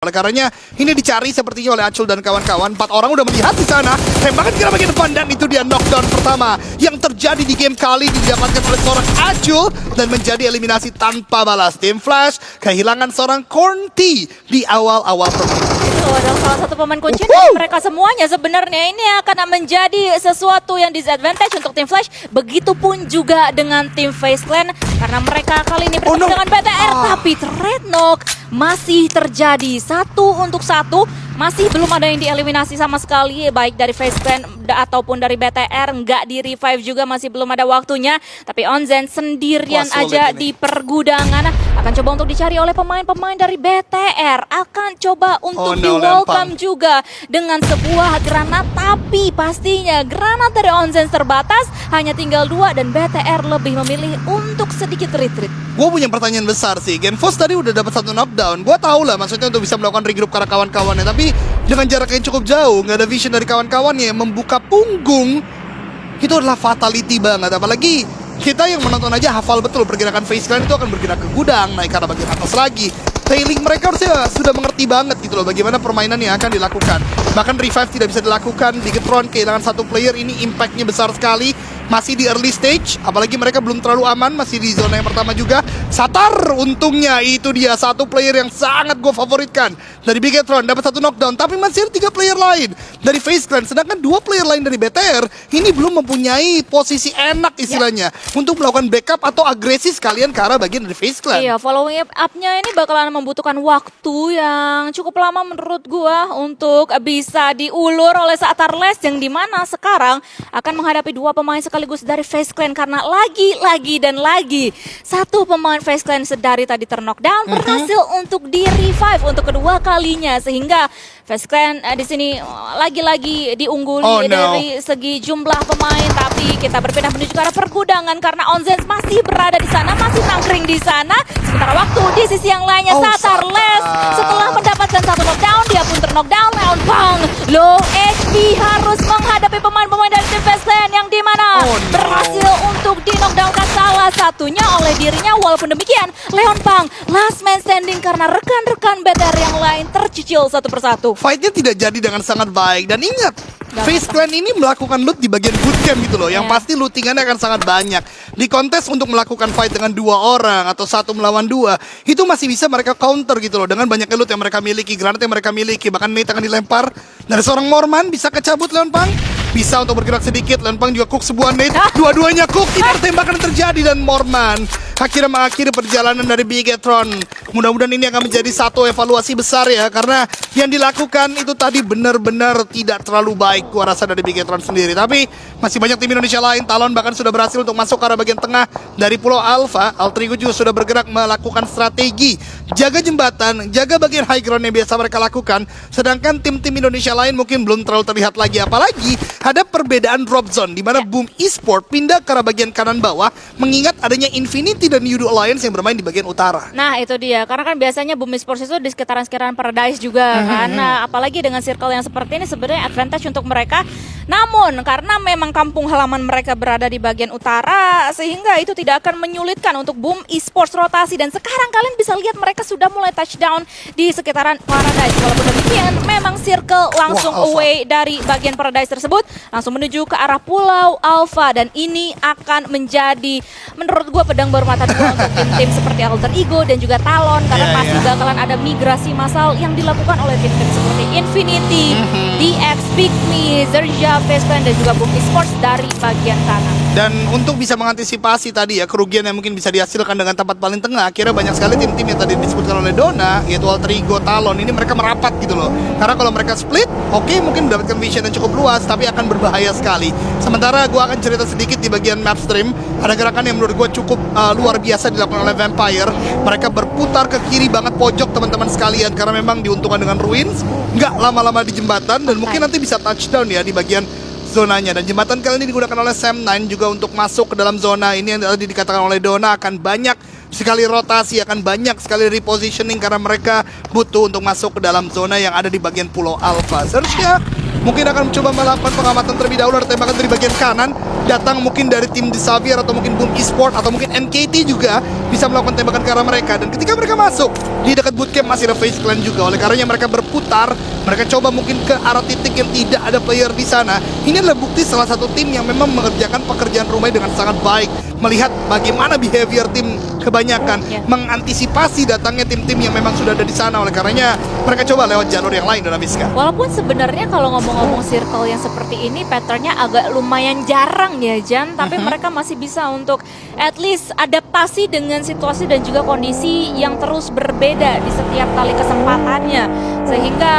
Oleh karenanya ini dicari sepertinya oleh Acul dan kawan-kawan. 4 orang udah melihat di sana. Tembakan kira bagian depan dan itu dia knockdown pertama yang terjadi di game kali ini didapatkan oleh seorang Acul dan menjadi eliminasi tanpa balas. Tim Flash kehilangan seorang Cornty di awal-awal permainan. Itu adalah salah satu pemain kunci dari mereka semuanya. Sebenarnya ini akan menjadi sesuatu yang disadvantage untuk tim Flash. Begitupun juga dengan tim FaZe Clan karena mereka kali ini bertemu dengan BTR. Tapi trade knock masih terjadi 1-1. Masih belum ada yang dieliminasi sama sekali, baik dari FaZe Clan ataupun dari BTR. Nggak di revive juga, masih belum ada waktunya. Tapi Onzen sendirian aja di pergudangan. Akan coba untuk dicari oleh pemain-pemain dari BTR. Akan coba untuk di-welcome juga dengan sebuah granat. Tapi pastinya granat dari Onzen terbatas, hanya tinggal 2 dan BTR lebih memilih untuk sedikit retreat. Gue punya pertanyaan besar sih. Genfos tadi udah dapat 1 knockdown. Gue tau lah maksudnya untuk bisa melakukan regroup karena kawan-kawannya. Tapi dengan jarak yang cukup jauh, nggak ada vision dari kawan-kawannya, membuka punggung itu adalah fatality banget. Apalagi kita yang menonton aja hafal betul pergerakan FaZe Clan itu akan bergerak ke gudang, naik ke arah bagian atas lagi. Tailing mereka harusnya sudah mengerti banget gitu loh bagaimana permainan yang akan dilakukan. Bahkan revive tidak bisa dilakukan, Bigetron kehilangan 1 player, ini impactnya besar sekali. Masih di early stage, apalagi mereka belum terlalu aman, masih di zona yang pertama juga. Satar untungnya, itu dia 1 player yang sangat gue favoritkan. Dari Bigetron dapat 1 knockdown, tapi masih ada 3 player lain dari FaZe Clan. Sedangkan 2 player lain dari BTR, ini belum mempunyai posisi enak istilahnya. Untuk melakukan backup atau agresi sekalian ke arah bagian dari FaZe Clan. Iya, following up-nya ini bakalan membutuhkan waktu yang cukup lama menurut gua untuk bisa diulur oleh Satarles yang dimana sekarang akan menghadapi 2 pemain sekaligus dari FaZe Clan karena lagi lagi 1 pemain FaZe Clan sedari tadi terknockdown berhasil untuk di-revive untuk kedua kalinya sehingga FaZe Clan di sini lagi-lagi diungguli dari segi jumlah pemain. Tapi kita berpindah menuju ke arah pergudangan karena Onzen masih berada di sana, masih nangkring di sana. Sementara waktu di sisi yang lainnya Satarles setelah mendapatkan 1 knockdown, dia pun terknockdown. Leonpang low HP harus menghadapi pemain-pemain dari tim FaZe Clan yang dimana berhasil untuk di-knockdownkan salah satunya oleh dirinya. Walaupun demikian, Leonpang last man standing karena rekan-rekan BTR yang lain tercicil satu persatu. Fight-nya tidak jadi dengan sangat baik. Dan ingat, FaZe Clan ini melakukan loot di bagian bootcamp gitu loh. Yang pasti lootingannya akan sangat banyak. Di kontes untuk melakukan fight dengan 2 orang atau 1 melawan 2, itu masih bisa mereka counter gitu loh. Dengan banyaknya loot yang mereka miliki, granat yang mereka miliki. Bahkan nade akan dilempar dari seorang Morman, bisa kecabut Leonpang. Bisa untuk bergerak sedikit, Leonpang juga cook sebuah nade. Dua-duanya cook, ini tembakan terjadi dan Morman akhirnya mengakhiri perjalanan dari Bigetron. Mudah-mudahan ini akan menjadi satu evaluasi besar ya, karena yang dilakukan itu tadi benar-benar tidak terlalu baik gua rasa dari Bigetron sendiri. Tapi masih banyak tim Indonesia lain. Talon bahkan sudah berhasil untuk masuk ke arah bagian tengah dari Pulau Alpha. Altrigo juga sudah bergerak melakukan strategi jaga jembatan, jaga bagian high ground yang biasa mereka lakukan. Sedangkan tim-tim Indonesia lain mungkin belum terlalu terlihat lagi. Apalagi ada perbedaan drop zone di mana Boom Esport pindah ke arah bagian kanan bawah mengingat adanya Infinity dan Yudo Alliance yang bermain di bagian utara. Nah itu dia, karena kan biasanya Boom Esports itu di sekitaran Paradise juga kan. Nah apalagi dengan circle yang seperti ini sebenarnya advantage untuk mereka. Namun karena memang kampung halaman mereka berada di bagian utara, sehingga itu tidak akan menyulitkan untuk Boom Esports rotasi. Dan sekarang kalian bisa lihat mereka sudah mulai touchdown di sekitaran Paradise. Walaupun demikian memang circle langsung away dari bagian Paradise tersebut, langsung menuju ke arah Pulau Alpha. Dan ini akan menjadi menurut gue pedang bermata dua untuk tim-tim seperti Alter Ego dan juga Talon. Karena pasti bakalan ada migrasi massal yang dilakukan oleh tim-tim seperti Infinity, DX, Pygmy, Zerja, FaZe Clan dan juga Boom Esports dari bagian kanan. Dan untuk bisa mengantisipasi tadi ya kerugian yang mungkin bisa dihasilkan dengan tempat paling tengah, akhirnya banyak sekali tim-tim yang tadi disebutkan oleh Dona, yaitu Alter Ego, Talon, ini mereka merapat gitu loh. Karena kalau mereka split, oke, mungkin mendapatkan vision yang cukup luas, tapi akan berbahaya sekali. Sementara gue akan cerita sedikit di bagian map stream. Ada gerakan yang menurut gue cukup luar biasa dilakukan oleh Vampire. Mereka berputar ke kiri banget pojok teman-teman sekalian, karena memang diuntungkan dengan Ruins, nggak lama-lama di jembatan, dan mungkin nanti bisa touchdown ya di bagian zonanya. Dan jembatan kali ini digunakan oleh Sam9 juga untuk masuk ke dalam zona ini yang tadi dikatakan oleh Dona. Akan banyak sekali rotasi, akan banyak sekali repositioning karena mereka butuh untuk masuk ke dalam zona yang ada di bagian Pulau Alpha. Seharusnya mungkin akan mencoba melakukan pengamatan terlebih dahulu. Ada tembakan dari bagian kanan, datang mungkin dari tim The Xavier atau mungkin Boom Esport atau mungkin NKT juga bisa melakukan tembakan ke arah mereka. Dan ketika mereka masuk di dekat bootcamp masih ada FaZe Clan juga. Oleh karenanya mereka berputar, mereka coba mungkin ke arah titik yang tidak ada player di sana. Ini adalah bukti salah satu tim yang memang mengerjakan pekerjaan rumahnya dengan sangat baik. Melihat bagaimana behavior tim kebanyakan mengantisipasi datangnya tim-tim yang memang sudah ada di sana. Oleh karenanya mereka coba lewat jalur yang lain, Danaviska. Walaupun sebenarnya kalau ngomong-ngomong circle yang seperti ini patternnya agak lumayan jarang ya Jan, tapi mereka masih bisa untuk at least adaptasi dengan situasi dan juga kondisi yang terus berbeda di setiap kali kesempatannya. Sehingga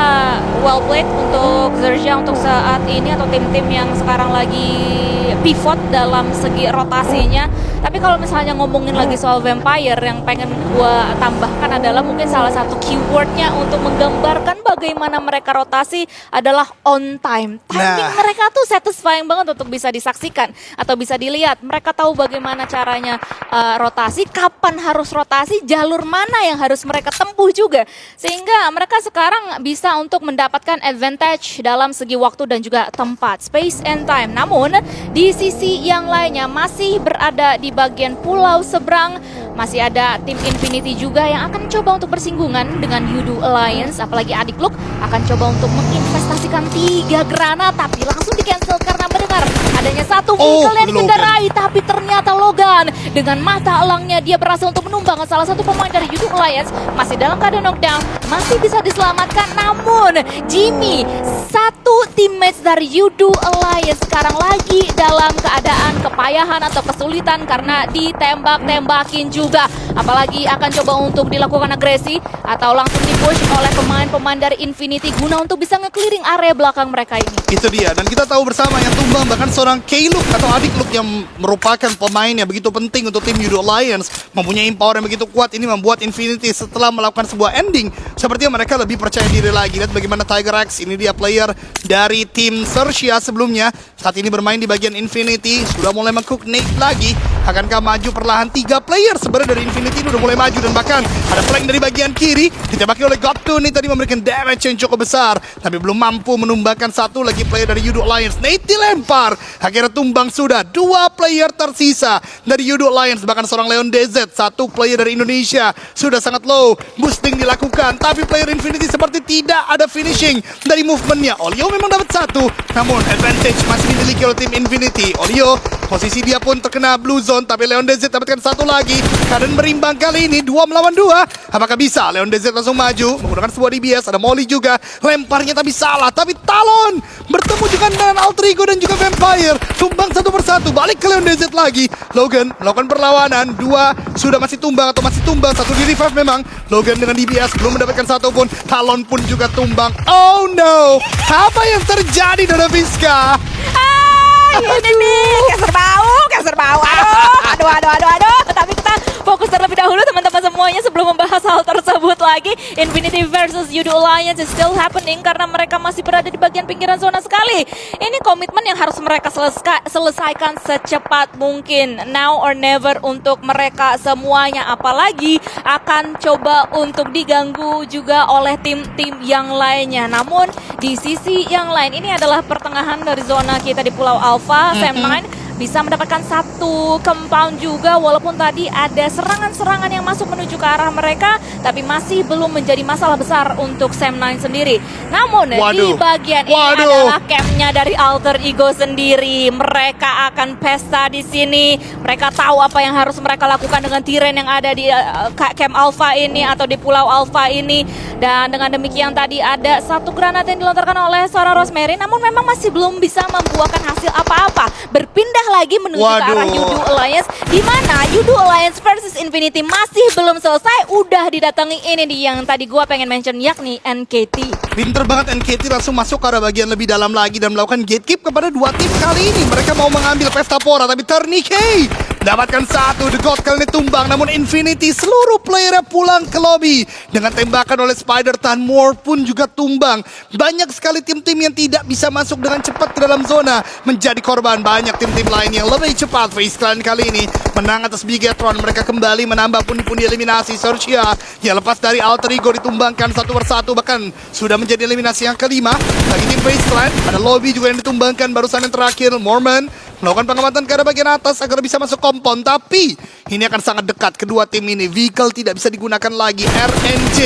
well played untuk Zerja untuk saat ini atau tim-tim yang sekarang lagi pivot dalam segi rotasinya. Tapi kalau misalnya ngomongin lagi soal Vampire, yang pengen gua tambahkan adalah mungkin salah satu keywordnya untuk menggambarkan bagaimana mereka rotasi adalah on time. Timing mereka tuh satisfying banget untuk bisa disaksikan atau bisa dilihat. Mereka tahu bagaimana caranya rotasi, kapan harus rotasi, jalur mana yang harus mereka tempuh juga. Sehingga mereka sekarang bisa untuk mendapatkan advantage dalam segi waktu dan juga tempat, space and time. Namun di sisi yang lainnya masih berada di bagian pulau seberang, masih ada tim Infinity juga yang akan coba untuk bersinggungan dengan Yudu Alliance. Apalagi Adik Luke akan coba untuk menginvestasikan 3 granat, tapi langsung di cancel karena mendengar adanya satu vehicle yang dikendarai. Tapi ternyata Logan dengan mata elangnya dia berhasil untuk menumbang salah satu pemain dari Yudu Alliance. Masih dalam keadaan knockdown, masih bisa diselamatkan. Namun Jimmy, satu teammates dari Yudu Alliance sekarang lagi dalam keadaan kepayahan atau kesulitan karena ditembak-tembakin juga. Apalagi akan coba untuk dilakukan agresi atau langsung di-push oleh pemain-pemain dari Infinity guna untuk bisa nge-clearing area belakang mereka ini. Itu dia, dan kita tahu bersama yang tumbang bahkan seorang K-Look atau Adik Luke yang merupakan pemain yang begitu penting untuk tim Yudo Alliance, mempunyai power yang begitu kuat. Ini membuat Infinity setelah melakukan sebuah ending sepertinya mereka lebih percaya diri lagi. Lihat bagaimana Tiger X, ini dia player dari tim Sersia sebelumnya, saat ini bermain di bagian Infinity, sudah mulai meng-cook nade lagi. Akankah maju perlahan? 3 player sebenarnya dari Infinity ini udah mulai maju, dan bahkan ada flank dari bagian kiri ditembaki oleh Goptun. Ini tadi memberikan damage yang cukup besar, tapi belum mampu menumbangkan satu lagi player dari Yudo Alliance. Nate dilempar, akhirnya tumbang sudah. 2 player tersisa dari Yudo Alliance, bahkan seorang Leon DZ, 1 player dari Indonesia sudah sangat low. Boosting dilakukan, tapi player Infinity seperti tidak ada finishing dari movementnya. Olio memang dapat 1, namun advantage masih dimiliki oleh tim Infinity. Olio, posisi dia pun terkena blue zone, tapi Leon DZ dapatkan 1 lagi. Keadaan berimbang kali ini, 2 melawan 2. Apakah bisa? Leon DZ langsung maju menggunakan sebuah DBS, ada Molly juga. Lemparnya tapi salah, tapi Talon bertemu juga dengan Altrigo dan juga Vampire. Tumbang 1 persatu, balik ke Leon DZ lagi. Logan melakukan perlawanan, 2 sudah masih tumbang atau masih tumbang, 1 di revive memang. Logan dengan DBS belum mendapatkan 1 pun. Talon pun juga tumbang. Oh no, apa yang terjadi, Danaviska? Ini nih, keser bau. Aduh. Tapi kita fokus terlebih dahulu teman-teman semuanya sebelum membahas hal tersebut lagi. Infinity versus Yudo Alliance is still happening karena mereka masih berada di bagian pinggiran zona sekali. Ini komitmen yang harus mereka selesaikan secepat mungkin. Now or never untuk mereka semuanya. Apalagi akan coba untuk diganggu juga oleh tim-tim yang lainnya. Namun di sisi yang lain, ini adalah pertengahan dari zona kita di Pulau Alpha. Sam9 bisa mendapatkan 1 compound juga, walaupun tadi ada serangan-serangan yang masuk menuju ke arah mereka, tapi masih belum menjadi masalah besar untuk Sam9 sendiri. Namun di bagian ini adalah campnya dari Alter Ego sendiri. Mereka akan pesta di sini. Mereka tahu apa yang harus mereka lakukan dengan Tiren yang ada di camp Alpha ini atau di Pulau Alpha ini. Dan dengan demikian tadi ada 1 granat yang dilontarkan oleh seorang Rosemary, namun memang masih belum bisa membuahkan hasil apa-apa. Berpindah lagi menuju ke arah Yudo Alliance, di mana Yudo Alliance versus Infinity masih belum selesai. Udah didatangi ini dia yang tadi gua pengen mention, yakni NKT. Pinter banget NKT langsung masuk ke arah bagian lebih dalam lagi dan melakukan gatekeep kepada 2 tim kali ini. Mereka mau mengambil Pesta Pora, tapi Tourniquet dapatkan 1, The God kali ini tumbang. Namun Infinity seluruh playernya pulang ke lobby dengan tembakan oleh Spider. Tan Moore pun juga tumbang. Banyak sekali tim-tim yang tidak bisa masuk dengan cepat ke dalam zona menjadi korban. Banyak tim-tim lain yang lebih cepat. FaZe Clan kali ini menang atas Bigetron. Mereka kembali menambah pundi-pundi eliminasi. Sersia yang lepas dari Alter Ego ditumbangkan 1 persatu, bahkan sudah menjadi eliminasi yang kelima bagi tim FaZe Clan. Ada Lobby juga yang ditumbangkan barusan yang terakhir. Mormon melakukan pengamatan ke arah bagian atas agar bisa masuk compound. Tapi ini akan sangat dekat kedua tim ini. Vehicle tidak bisa digunakan lagi. RNJ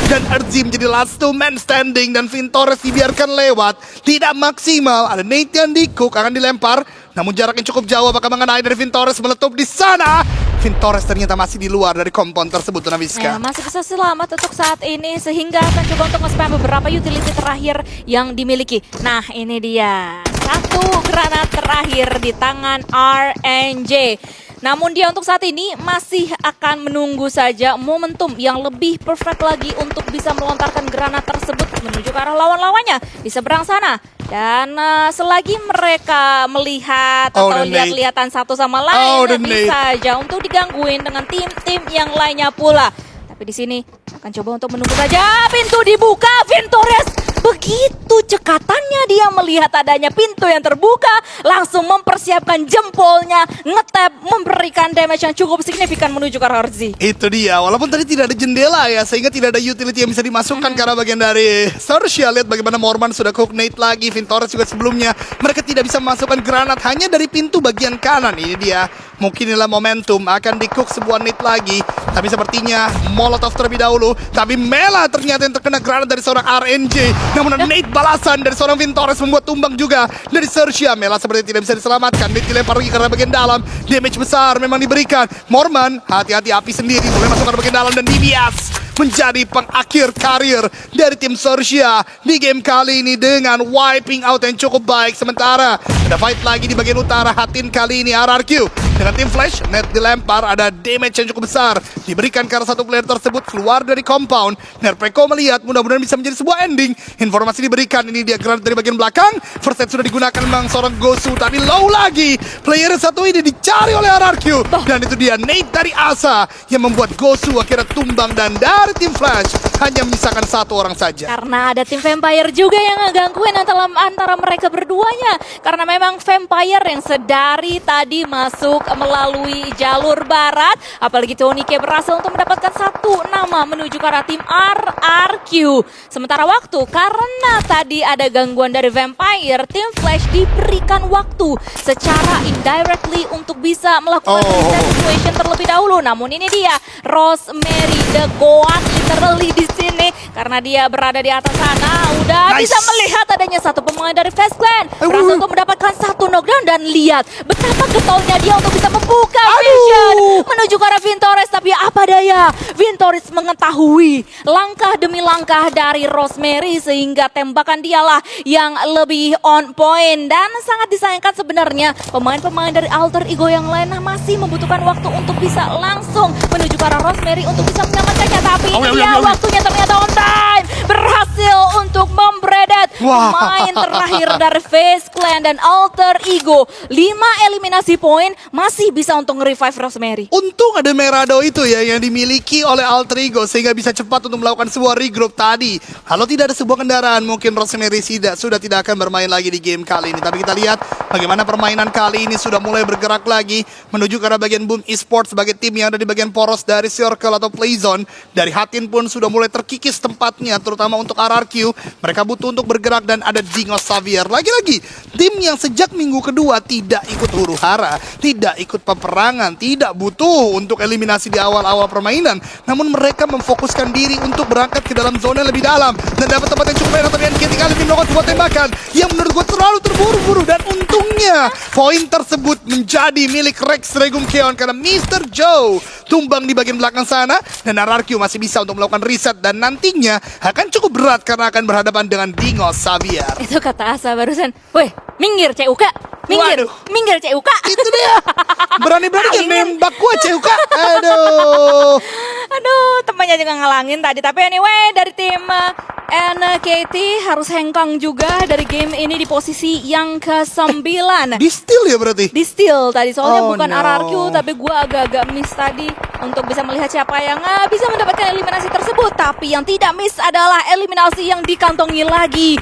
dan Erzim jadi last two man standing. Dan Vintores dibiarkan lewat. Tidak maksimal. Ada Nathan di Cook akan dilempar. Namun jaraknya cukup jauh. Apakah mengenai dari Vintores meletup di sana? Vintores ternyata masih di luar dari compound tersebut, Naviska. Masih bisa selamat untuk saat ini sehingga akan coba untuk nge-spam beberapa utility terakhir yang dimiliki. Nah, ini dia. Satu granat terakhir di tangan RNJ. Namun dia untuk saat ini masih akan menunggu saja momentum yang lebih perfect lagi untuk bisa melontarkan granat tersebut menuju ke arah lawan-lawannya di seberang sana. Dan selagi mereka melihat atau lihat-lihatan satu sama lain, bisa saja untuk digangguin dengan tim-tim yang lainnya pula. Tapi di sini akan coba untuk menunggu saja. Pintu dibuka, Vintores begitu cekatannya dia melihat adanya pintu yang terbuka, langsung mempersiapkan jempolnya, ngetap, memberikan damage yang cukup signifikan menuju ke arah Arzi. Itu dia, walaupun tadi tidak ada jendela ya, sehingga tidak ada utility yang bisa dimasukkan ke arah bagian dari Searchia. Lihat bagaimana Morman sudah cook nade lagi, Vintores juga sebelumnya. Mereka tidak bisa memasukkan granat hanya dari pintu bagian kanan. Ini dia, mungkin inilah momentum, akan di-cook sebuah nade lagi. Tapi sepertinya Molotov terlebih dahulu. Tapi Mela ternyata yang terkena granat dari seorang RNJ. Namun ada nade balasan dari seorang Vintores membuat tumbang juga dari Searchia. Mela seperti tidak bisa diselamatkan. Nade dilempar lagi karena bagian dalam. Damage besar memang diberikan. Morman, hati-hati api sendiri. Boleh masuk ke bagian dalam dan Dibias menjadi pengakhir karir dari tim Searchia di game kali ini dengan wiping out yang cukup baik. Sementara ada fight lagi di bagian utara. Hatin kali ini RRQ dengan tim Flash. Net dilempar, ada damage yang cukup besar diberikan karena satu player tersebut keluar dari compound. Nerpeko melihat mudah-mudahan bisa menjadi sebuah ending. Informasi diberikan, ini dia granat dari bagian belakang. First set sudah digunakan memang seorang Gosu, tapi low lagi. Player satu ini dicari oleh RRQ. Dan itu dia nade dari Asa yang membuat Gosu akhirnya tumbang. Dan dari tim Flash hanya menyisakan satu orang saja. Karena ada tim Vampire juga yang ngegangguin antara mereka berduanya. Karena memang Vampire yang sedari tadi masuk melalui jalur barat. Apalagi Tony K berhasil untuk mendapatkan satu nama menuju ke arah tim RRQ. Sementara waktu, karena tadi ada gangguan dari Vampire, tim Flash diberikan waktu secara indirectly untuk bisa melakukan reset situation terlebih dahulu. Namun ini dia, Rosemary the Goat literally di sini. Karena dia berada di atas sana, udah bisa melihat adanya satu pemain dari Fast Clan. Berhasil untuk mendapatkan satu knockdown dan lihat betapa getolnya dia untuk bisa membuka vision menuju ke arah Vintores. Tapi apa daya, Vintores mengetahui langkah demi langkah dari Rosemary sehingga tembakan dialah yang lebih on point. Dan sangat disayangkan sebenarnya pemain-pemain dari Alter Ego yang lain masih membutuhkan waktu untuk bisa langsung menuju ke arah Rosemary untuk bisa menyelamatkannya. Tapi ini dia waktunya ternyata on time, berhasil untuk membredet pemain terakhir dari Face Clan dan Alter Ego. 5 eliminasi poin masih bisa untuk nge-revive Rosemary. Untung ada Merado itu ya yang dimiliki oleh Alter Ego sehingga bisa cepat untuk melakukan sebuah regroup tadi. Kalau tidak ada sebuah kendaraan, mungkin Rosemary sudah tidak akan bermain lagi di game kali ini. Tapi kita lihat bagaimana permainan kali ini sudah mulai bergerak lagi menuju ke arah bagian Boom Esports sebagai tim yang ada di bagian poros dari circle atau play zone. Dari Hatin pun sudah mulai terkikis tempatnya, terutama untuk RRQ. Mereka butuh untuk bergerak dan ada Dingo Xavier. Lagi-lagi, tim yang sejak minggu kedua tidak ikut huru-hara, tidak ikut peperangan, tidak butuh untuk eliminasi di awal-awal permainan. Namun mereka memfokuskan diri untuk berangkat ke dalam zona lebih dalam dan dapat tempat yang cukup enak. Tapi N.K tinggal melakukan sebuah tembakan yang menurut gue terlalu terburu-buru. Dan untungnya poin tersebut menjadi milik Rex Regum Keon karena Mr. Joe tumbang di bagian belakang sana. Dan RRQ masih bisa untuk melakukan reset dan nantinya akan cukup berat karena akan berhadapan dengan Dingo Xavier. Itu kata Asa barusan. Woi, minggir CUK. Minggir, minggir CUK. Itu dia. Berani-berani kan nembak gua CUK. Aduh, temannya juga ngalangin tadi. Tapi anyway, dari tim NKT harus hengkang juga dari game ini di posisi yang ke-9. Di steal ya berarti? Di steal tadi, soalnya bukan RRQ, tapi gue agak-agak miss tadi untuk bisa melihat siapa yang bisa mendapatkan eliminasi tersebut. Tapi yang tidak miss adalah eliminasi yang dikantongi lagi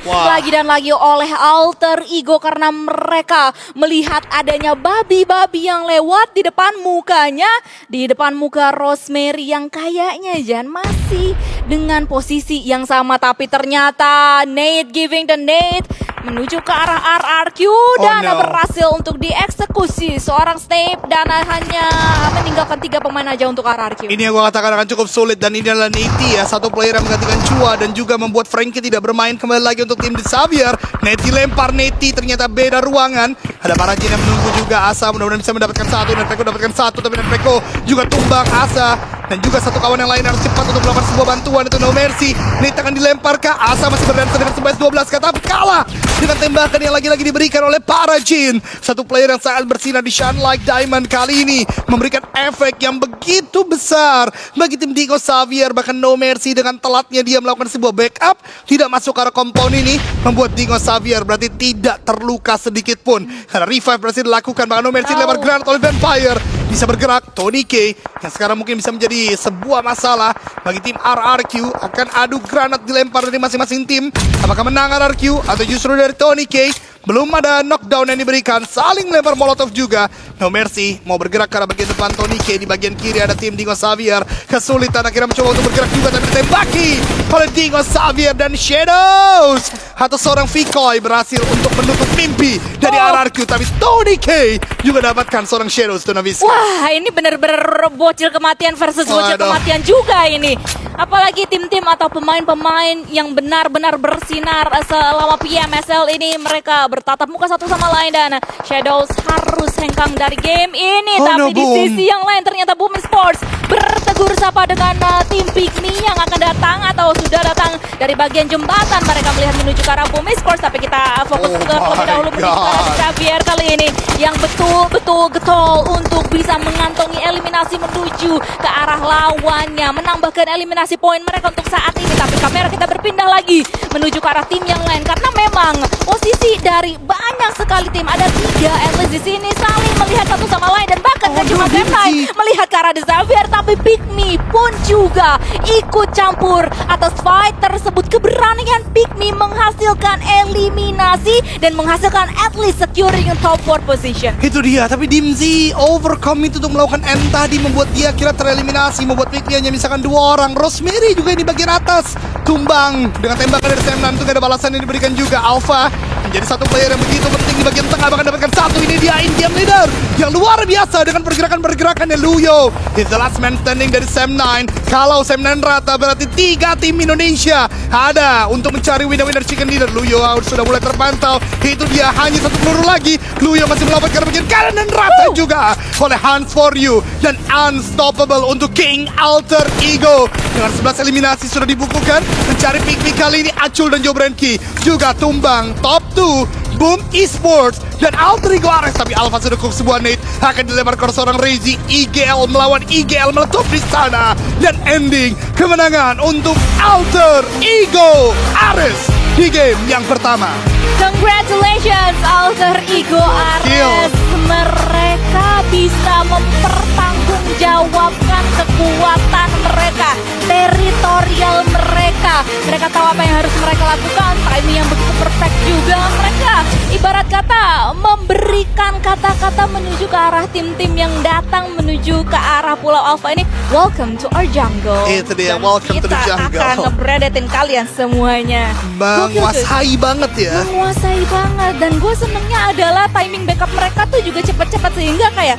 dan lagi oleh Alter Ego karena mereka melihat adanya babi-babi yang lewat di depan mukanya, di depan muka Rosemary yang kayaknya Jan masih dengan posisi yang sama. Tapi ternyata Nate giving the Nate menuju ke arah RRQ dan no. berhasil untuk dieksekusi seorang Snape dan hanya meninggalkan 3 pemain aja untuk RRQ. Ini yang gue katakan akan cukup sulit dan ini adalah Neti ya, satu player yang menggantikan Chua dan juga membuat Frankie tidak bermain kembali lagi untuk tim Xavier. Neti lempar, Neti ternyata beda ruangan. Ada para Jin yang menunggu juga. Asa mudah-mudahan bisa mendapatkan satu, Netpeko dapatkan satu, tapi Netpeko juga tumbang. Asa dan juga satu kawan yang lain harus cepat untuk melakukan sebuah bantuan, itu No Mercy. Neti akan dilempar ke Asa, masih berdansa dengan 11-12 tapi kalah dengan tembakan yang lagi-lagi diberikan oleh para Jin. Satu player yang sangat bersinar di Shine Like Diamond kali ini memberikan efek yang begitu besar bagi tim Dingo Xavier. Bahkan No Mercy dengan telatnya dia melakukan sebuah backup, tidak masuk ke arah compound ini, membuat Dingo Xavier berarti tidak terluka sedikit pun karena revive berhasil dilakukan. Bahkan No Mercy dilempar granat oleh Vampire, bisa bergerak. Tony K yang sekarang mungkin bisa menjadi sebuah masalah bagi tim RRQ. Akan adu granat dilempar dari masing-masing tim. Apakah menang RRQ atau justru dari Tony K? Belum ada knockdown yang diberikan. Saling lempar molotov juga. No Mercy mau bergerak ke arah bagian depan Tony K. Di bagian kiri ada tim Dingo Xavier. Kesulitan akhirnya mencoba untuk bergerak juga, tapi ditembaki oleh Dingo Xavier dan Shadows. Atau seorang Vikoy berhasil untuk menutup mimpi dari RRQ. Tapi Tony K juga dapatkan seorang Shadows, Tunaviska. Wah, ini benar-benar bocil kematian versus bocil kematian juga ini. Apalagi tim-tim atau pemain-pemain yang benar-benar bersinar selama PMSL ini, mereka bertatap muka satu sama lain dan Shadows harus hengkang dari game ini. Tapi di sisi yang lain ternyata Boom Sports bertegur sapa dengan tim Pikmi yang akan datang atau sudah datang dari bagian jembatan. Mereka melihat menuju ke arah Boom Sports, tapi kita fokus ke terlebih dahulu menuju ke arah Xavier kali ini yang betul-betul getol untuk bisa mengantongi eliminasi menuju ke arah lawannya, menambahkan eliminasi poin mereka untuk saat ini. Tapi kamera kita berpindah lagi menuju ke arah tim yang lain karena memang posisi dari banyak sekali tim, ada 3 at least di sini, saling melihat satu sama lain dan bahkan gak cuma Gemini melihat ke arah Xavier, tapi Pikmi pun juga ikut campur atas fight tersebut. Keberanian Pikmi menghasilkan eliminasi dan menghasilkan at least securing top 4 position. Itu dia, tapi Dimzi overcome itu untuk melakukan M tadi, membuat dia kira tereliminasi, membuat Pikmi hanya misalkan 2 orang. Rosemary juga di bagian atas tumbang dengan tembakan dari Sam, itu gak ada balasan yang diberikan juga. Alpha menjadi satu player yang begitu penting di bagian tengah, bahkan dapatkan satu. Ini dia in-game leader yang luar biasa dengan pergerakan-pergerakannya. Luyo is the last man standing dari Sam9. Kalau Sam9 rata berarti 3 tim Indonesia ada untuk mencari winner-winner chicken dinner. Luyo sudah mulai terpantau. Itu dia, hanya satu peluru lagi. Luyo masih melawan ke bagian kanan dan rata juga oleh Hans for You dan Unstoppable untuk King Alter Ego. Dengan 11 eliminasi sudah dibukukan, mencari Pikmi kali ini Acul dan Jobrenki juga tumbang. Top 2 Boom Esports dan Alter Ego Ares, tapi Alpha sudah cukup sebuah nade akan dilempar ke seorang Rezi. IGL melawan IGL meletup di sana dan ending kemenangan untuk Alter Ego Ares di game yang pertama. Congratulations Alter Ego Ares, mereka bisa mempertanggungjawabkan kekuatan mereka, teritorial mereka. Mereka tahu apa yang harus mereka lakukan, timing yang begitu perfect juga. Mereka ibarat kata memberikan kata-kata menuju ke arah tim-tim yang datang menuju ke arah Pulau Alpha ini. Welcome to our jungle. Itu dia, dan welcome to the jungle. Kita akan ngebredetin kalian semuanya. Menguasai banget ya. Menguasai banget. Dan gue senengnya adalah timing backup mereka tuh juga cepat-cepat sehingga kayak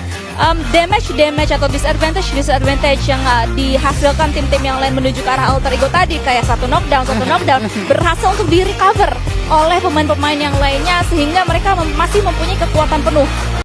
damage atau disadvantage yang dihasilkan tim-tim yang lain menuju ke arah Alter Ego tadi, kayak satu knockdown berhasil untuk di recover oleh pemain-pemain yang lainnya sehingga mereka masih mempunyai kekuatan penuh